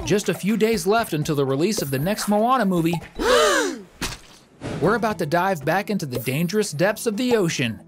Just a few days left until the release of the next Moana movie. We're about to dive back into the dangerous depths of the ocean.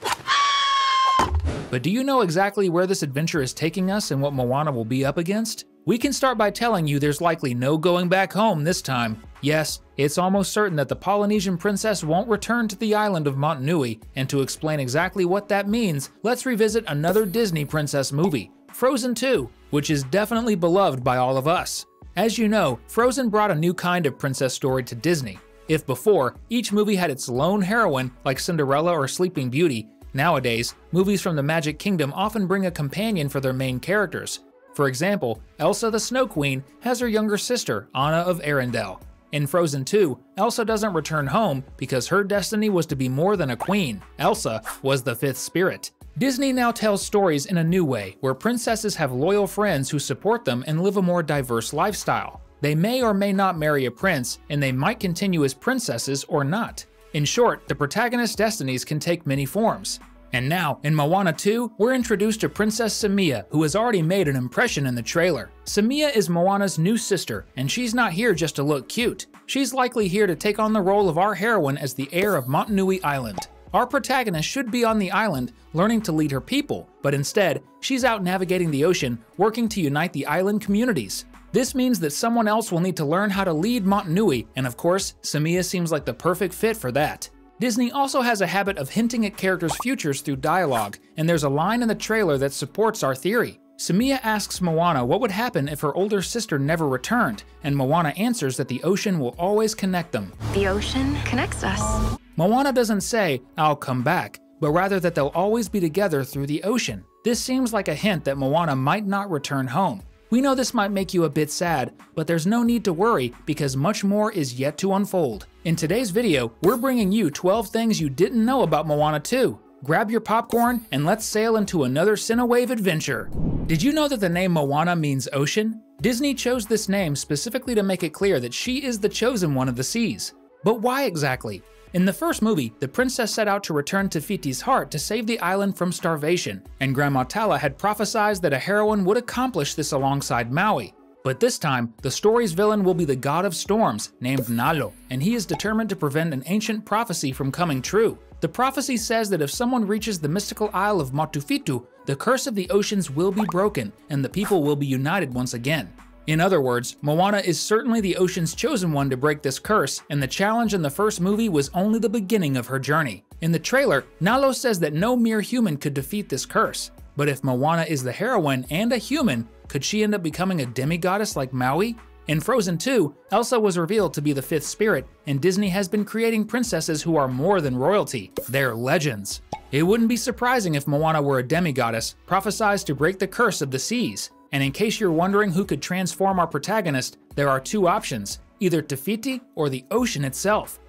But do you know exactly where this adventure is taking us and what Moana will be up against? We can start by telling you there's likely no going back home this time. Yes, it's almost certain that the Polynesian princess won't return to the island of MAUI, and to explain exactly what that means, let's revisit another Disney princess movie, Frozen 2, which is definitely beloved by all of us. As you know, Frozen brought a new kind of princess story to Disney. If before, each movie had its lone heroine like Cinderella or Sleeping Beauty, nowadays, movies from the Magic Kingdom often bring a companion for their main characters. For example, Elsa the Snow Queen has her younger sister, Anna of Arendelle. In Frozen 2, Elsa doesn't return home because her destiny was to be more than a queen. Elsa was the fifth spirit. Disney now tells stories in a new way, where princesses have loyal friends who support them and live a more diverse lifestyle. They may or may not marry a prince, and they might continue as princesses or not. In short, the protagonist's destinies can take many forms. And now, in Moana 2, we're introduced to Princess Samia, who has already made an impression in the trailer. Samia is Moana's new sister, and she's not here just to look cute. She's likely here to take on the role of our heroine as the heir of MAUI Island. Our protagonist should be on the island, learning to lead her people, but instead, she's out navigating the ocean, working to unite the island communities. This means that someone else will need to learn how to lead MAUI, and of course, Samia seems like the perfect fit for that. Disney also has a habit of hinting at characters' futures through dialogue, and there's a line in the trailer that supports our theory. Samia asks Moana what would happen if her older sister never returned, and Moana answers that the ocean will always connect them. The ocean connects us. Moana doesn't say, "I'll come back," but rather that they'll always be together through the ocean. This seems like a hint that Moana might not return home. We know this might make you a bit sad, but there's no need to worry because much more is yet to unfold. In today's video, we're bringing you 12 things you didn't know about Moana 2. Grab your popcorn and let's sail into another Cinewave adventure. Did you know that the name Moana means ocean? Disney chose this name specifically to make it clear that she is the chosen one of the seas. But why exactly? In the first movie, the princess set out to return to Fiti's heart to save the island from starvation, and Grandma Tala had prophesied that a heroine would accomplish this alongside Maui. But this time, the story's villain will be the god of storms, named Nalo, and he is determined to prevent an ancient prophecy from coming true. The prophecy says that if someone reaches the mystical isle of Matufitu, the curse of the oceans will be broken, and the people will be united once again. In other words, Moana is certainly the ocean's chosen one to break this curse, and the challenge in the first movie was only the beginning of her journey. In the trailer, Nalo says that no mere human could defeat this curse. But if Moana is the heroine and a human, could she end up becoming a demigoddess like Maui? In Frozen 2, Elsa was revealed to be the fifth spirit, and Disney has been creating princesses who are more than royalty. They're legends. It wouldn't be surprising if Moana were a demigoddess, prophesied to break the curse of the seas. And in case you're wondering who could transform our protagonist, there are two options, either Te Fiti or the ocean itself.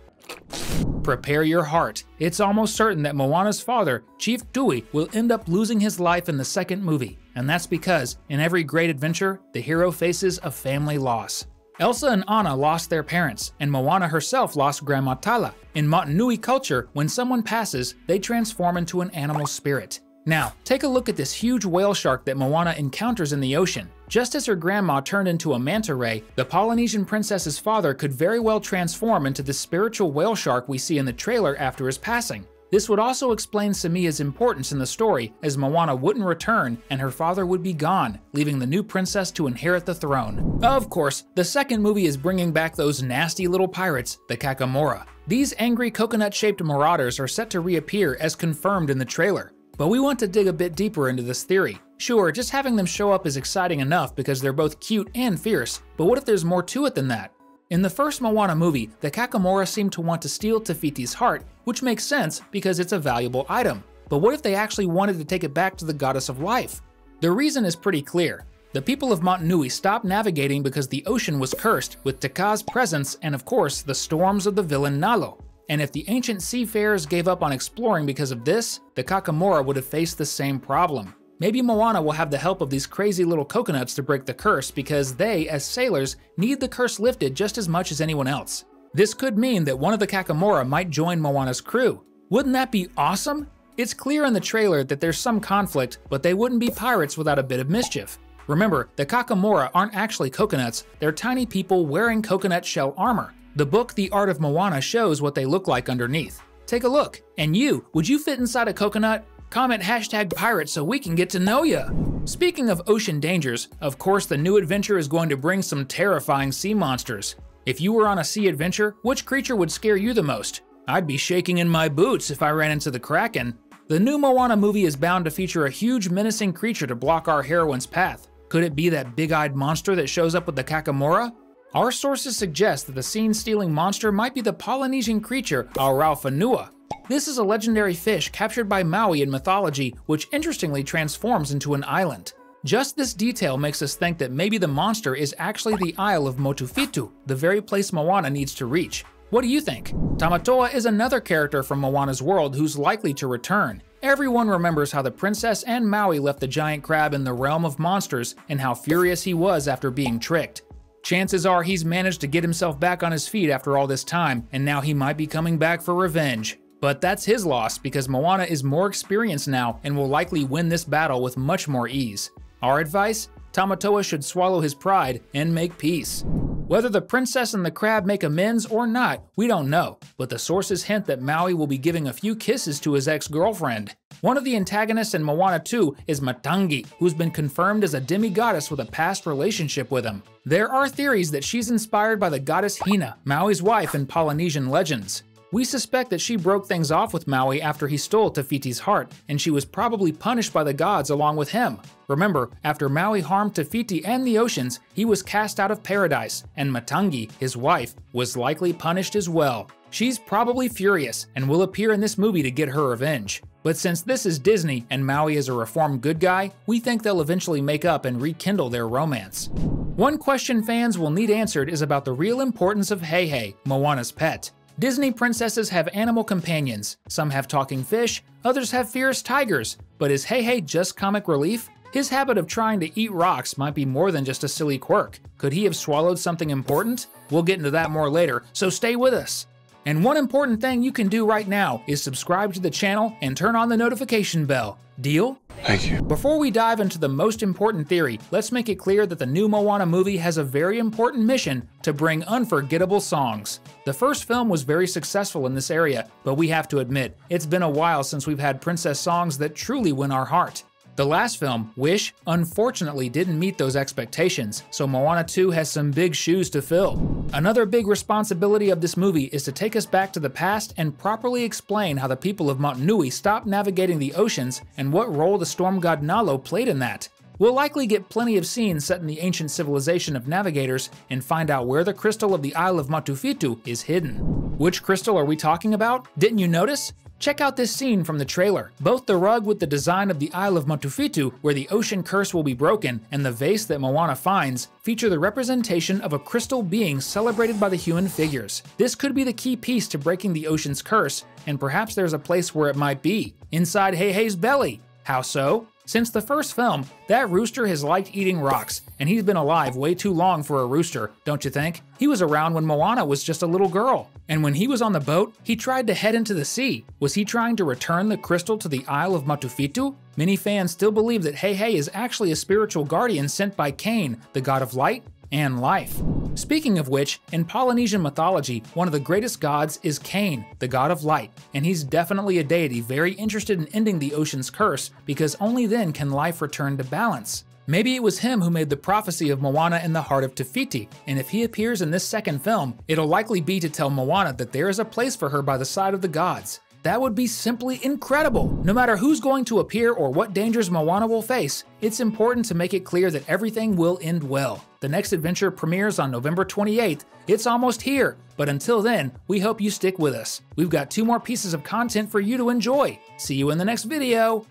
Prepare your heart. It's almost certain that Moana's father, Chief Tui, will end up losing his life in the second movie, and that's because, in every great adventure, the hero faces a family loss. Elsa and Anna lost their parents, and Moana herself lost Grandma Tala. In MAUI culture, when someone passes, they transform into an animal spirit. Now, take a look at this huge whale shark that Moana encounters in the ocean. Just as her grandma turned into a manta ray, the Polynesian princess's father could very well transform into the spiritual whale shark we see in the trailer after his passing. This would also explain Samia's importance in the story, as Moana wouldn't return and her father would be gone, leaving the new princess to inherit the throne. Of course, the second movie is bringing back those nasty little pirates, the Kakamora. These angry coconut-shaped marauders are set to reappear as confirmed in the trailer. But we want to dig a bit deeper into this theory. Sure, just having them show up is exciting enough because they're both cute and fierce, but what if there's more to it than that? In the first Moana movie, the Kakamora seem to want to steal Te Fiti's heart, which makes sense because it's a valuable item. But what if they actually wanted to take it back to the goddess of life? The reason is pretty clear. The people of MAUI stopped navigating because the ocean was cursed with Te Ka's presence and of course the storms of the villain Nalo. And if the ancient seafarers gave up on exploring because of this, the Kakamora would have faced the same problem. Maybe Moana will have the help of these crazy little coconuts to break the curse because they, as sailors, need the curse lifted just as much as anyone else. This could mean that one of the Kakamora might join Moana's crew. Wouldn't that be awesome? It's clear in the trailer that there's some conflict, but they wouldn't be pirates without a bit of mischief. Remember, the Kakamora aren't actually coconuts, they're tiny people wearing coconut shell armor. The book The Art of Moana shows what they look like underneath. Take a look. And you, would you fit inside a coconut? Comment #pirate so we can get to know ya. Speaking of ocean dangers, of course the new adventure is going to bring some terrifying sea monsters. If you were on a sea adventure, which creature would scare you the most? I'd be shaking in my boots if I ran into the Kraken. The new Moana movie is bound to feature a huge menacing creature to block our heroine's path. Could it be that big-eyed monster that shows up with the Kakamora? Our sources suggest that the scene-stealing monster might be the Polynesian creature Auraufanua. This is a legendary fish captured by Maui in mythology, which interestingly transforms into an island. Just this detail makes us think that maybe the monster is actually the Isle of Motufitu, the very place Moana needs to reach. What do you think? Tamatoa is another character from Moana's world who's likely to return. Everyone remembers how the princess and Maui left the giant crab in the realm of monsters and how furious he was after being tricked. Chances are he's managed to get himself back on his feet after all this time, and now he might be coming back for revenge. But that's his loss because Moana is more experienced now and will likely win this battle with much more ease. Our advice? Tamatoa should swallow his pride and make peace. Whether the princess and the crab make amends or not, we don't know, but the sources hint that Maui will be giving a few kisses to his ex-girlfriend. One of the antagonists in Moana 2 is Matangi, who's been confirmed as a demigoddess with a past relationship with him. There are theories that she's inspired by the goddess Hina, Maui's wife in Polynesian legends. We suspect that she broke things off with Maui after he stole Te Fiti's heart, and she was probably punished by the gods along with him. Remember, after Maui harmed Te Fiti and the oceans, he was cast out of paradise, and Matangi, his wife, was likely punished as well. She's probably furious, and will appear in this movie to get her revenge. But since this is Disney and Maui is a reformed good guy, we think they'll eventually make up and rekindle their romance. One question fans will need answered is about the real importance of Heihei, Moana's pet. Disney princesses have animal companions. Some have talking fish, others have fierce tigers. But is Heihei just comic relief? His habit of trying to eat rocks might be more than just a silly quirk. Could he have swallowed something important? We'll get into that more later, so stay with us. And one important thing you can do right now is subscribe to the channel and turn on the notification bell. Deal? Thank you. Before we dive into the most important theory, let's make it clear that the new Moana movie has a very important mission to bring unforgettable songs. The first film was very successful in this area, but we have to admit, it's been a while since we've had princess songs that truly win our heart. The last film, Wish, unfortunately didn't meet those expectations, so Moana 2 has some big shoes to fill. Another big responsibility of this movie is to take us back to the past and properly explain how the people of MAUI stopped navigating the oceans and what role the storm god Nalo played in that. We'll likely get plenty of scenes set in the ancient civilization of navigators and find out where the crystal of the Isle of Motufitu is hidden. Which crystal are we talking about? Didn't you notice? Check out this scene from the trailer. Both the rug with the design of the Isle of Motufitu, where the ocean curse will be broken, and the vase that Moana finds, feature the representation of a crystal being celebrated by the human figures. This could be the key piece to breaking the ocean's curse, and perhaps there's a place where it might be. Inside Heihei's belly. How so? Since the first film, that rooster has liked eating rocks, and he's been alive way too long for a rooster, don't you think? He was around when Moana was just a little girl. And when he was on the boat, he tried to head into the sea. Was he trying to return the crystal to the Isle of Motufitu? Many fans still believe that Heihei is actually a spiritual guardian sent by Cain, the god of light and life. Speaking of which, in Polynesian mythology, one of the greatest gods is Cain, the god of light, and he's definitely a deity very interested in ending the ocean's curse because only then can life return to balance. Maybe it was him who made the prophecy of Moana in the heart of Te Fiti, and if he appears in this second film, it'll likely be to tell Moana that there is a place for her by the side of the gods. That would be simply incredible! No matter who's going to appear or what dangers Moana will face, it's important to make it clear that everything will end well. The next adventure premieres on November 28th. It's almost here, but until then, we hope you stick with us. We've got 2 more pieces of content for you to enjoy. See you in the next video!